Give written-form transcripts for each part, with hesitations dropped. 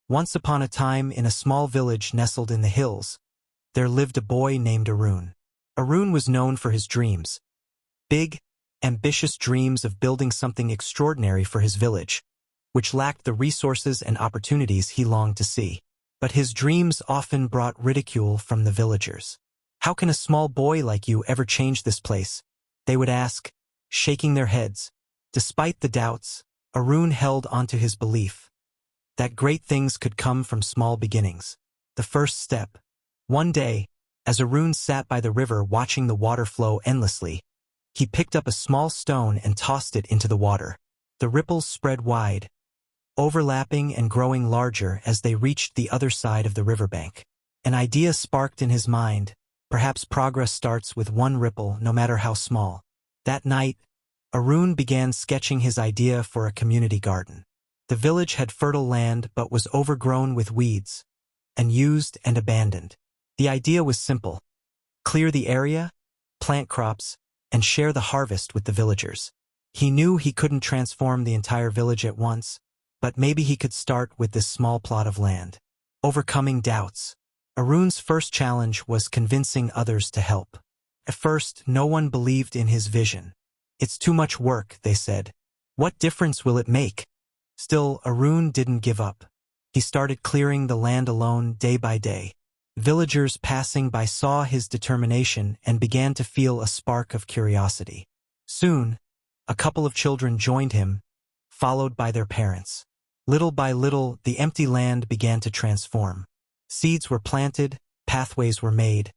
Once upon a time, in a small village nestled in the hills, there lived a boy named Arun. Arun was known for his dreams. Big, ambitious dreams of building something extraordinary for his village, which lacked the resources and opportunities he longed to see. But his dreams often brought ridicule from the villagers. "How can a small boy like you ever change this place?" they would ask, shaking their heads. Despite the doubts, Arun held onto his belief that great things could come from small beginnings. The first step. One day, as Arun sat by the river watching the water flow endlessly, he picked up a small stone and tossed it into the water. The ripples spread wide, overlapping and growing larger as they reached the other side of the riverbank. An idea sparked in his mind. Perhaps progress starts with one ripple, no matter how small. That night, Arun began sketching his idea for a community garden. The village had fertile land but was overgrown with weeds, unused and abandoned. The idea was simple: clear the area, plant crops, and share the harvest with the villagers. He knew he couldn't transform the entire village at once, but maybe he could start with this small plot of land. Overcoming doubts. Arun's first challenge was convincing others to help. At first, no one believed in his vision. "It's too much work," they said. "What difference will it make?" Still, Arun didn't give up. He started clearing the land alone day by day. Villagers passing by saw his determination and began to feel a spark of curiosity. Soon, a couple of children joined him, followed by their parents. Little by little, the empty land began to transform. Seeds were planted, pathways were made,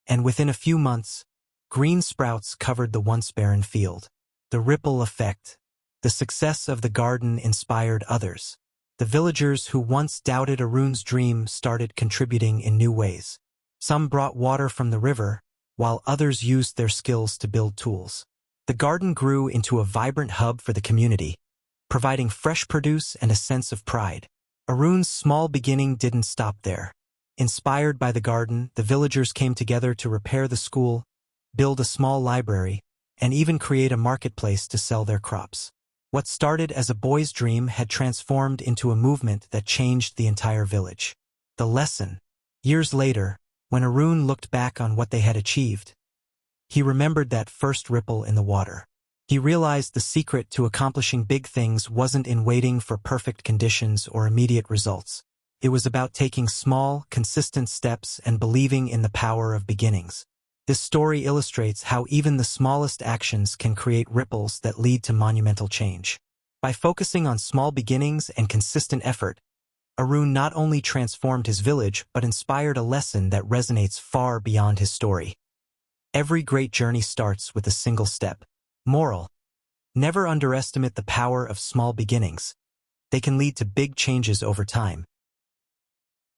and within a few months, green sprouts covered the once barren field. The ripple effect. The success of the garden inspired others. The villagers who once doubted Arun's dream started contributing in new ways. Some brought water from the river, while others used their skills to build tools. The garden grew into a vibrant hub for the community, providing fresh produce and a sense of pride. Arun's small beginning didn't stop there. Inspired by the garden, the villagers came together to repair the school, build a small library, and even create a marketplace to sell their crops. What started as a boy's dream had transformed into a movement that changed the entire village. The lesson. Years later, when Arun looked back on what they had achieved, he remembered that first ripple in the water. He realized the secret to accomplishing big things wasn't in waiting for perfect conditions or immediate results. It was about taking small, consistent steps and believing in the power of beginnings. This story illustrates how even the smallest actions can create ripples that lead to monumental change. By focusing on small beginnings and consistent effort, Arun not only transformed his village but inspired a lesson that resonates far beyond his story. Every great journey starts with a single step. Moral: never underestimate the power of small beginnings. They can lead to big changes over time.